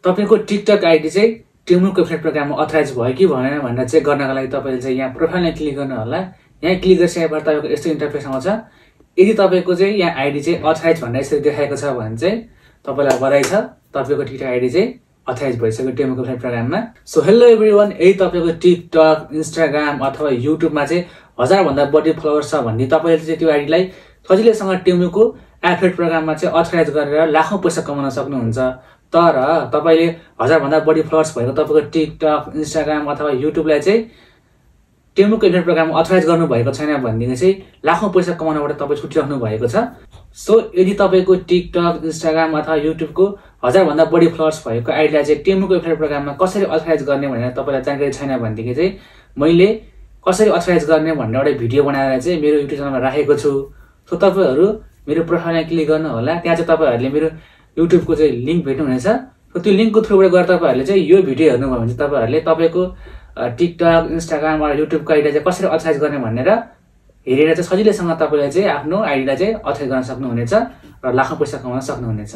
तपाईको TikTok ID चाहिँ टेमुको affiliate प्रोग्राममा अथराइज भयो कि भएन भनेर चेक गर्नका लागि तपाईले चाहिँ यहाँ प्रोफाइलमा क्लिक गर्नु होला। यहाँ क्लिक गरेपछि यहाँबाट तपाईको यस्तो इन्टरफेस आउँछ। यदि तपाईको चाहिँ यहाँ आइडी चाहिँ अथराइज भनेर यसरी देखाएको छ भने चाहिँ तपाईलाई बधाई छ, तपाईको टिकटक आइडी चाहिँ अथराइज भइसक्यो टेमुको एफिलिएट प्रोग्राममा। सो हेलो एभ्रीवन, यदि तपाईको टिकटक, इन्स्टाग्राम अथवा युट्युबमा चाहिँ 1000 भन्दा बढी फलोवर्स छ भने तपाईले चाहिँ त्यो आइडीलाई सजिलैसँग टेमुको एफिलिएट प्रोग्राममा चाहिँ अथराइज गरेर लाखौं पैसा कमाउन सक्नुहुन्छ। तर तपाईले 1000 भन्दा बढी फलोवर्स भएको तपाईको टिकटक, इन्स्टाग्राम अथवा युट्युबलाई चाहिँ टेमुको एफिलिएट प्रोग्राममा अथराइज गर्नु भएको छैन भनेदेखि चाहिँ लाखौं पैसा कमाउनबाट तपाई छुटिराख्नु भएको छ। सो यदि तपाईको टिकटक, इन्स्टाग्राम अथवा युट्युबको 1000 भन्दा बढी फलोवर्स भएको आइडीलाई चाहिँ टेमुको एफिलिएट प्रोग्राममा कसरी अथराइज गर्ने भनेर तपाईलाई जानकारी छैन भनेदेखि चाहिँ मैले कसरी अथराइज गर्ने भनेर एउटा भिडियो बनाएर चाहिँ मेरो युट्युब च्यानलमा राखेको छु। सो तपाईहरु मेरो प्रोफाइलमा क्लिक गर्नु होला। त्यहाँ चाहिँ तपाईहरुले मेरो युट्युबको चाहिँ लिंक भेट्नुहुनेछ। सो त्यो लिंकको थ्रुबाट गएर तपाईहरुले चाहिँ यो भिडियो हेर्नुभयो भने चाहिँ तपाईहरुले तपाईको टिकटक, इन्स्टाग्राम वा युट्युबको आइडी चाहिँ कसरी अथराइज गर्ने भनेर हेरेर चाहिँ सजिलैसँग तपाईले चाहिँ आफ्नो आइडीलाई चाहिँ अथराइज गर्न सक्नुहुनेछ र लाखौं पैसा कमाउन सक्नुहुनेछ।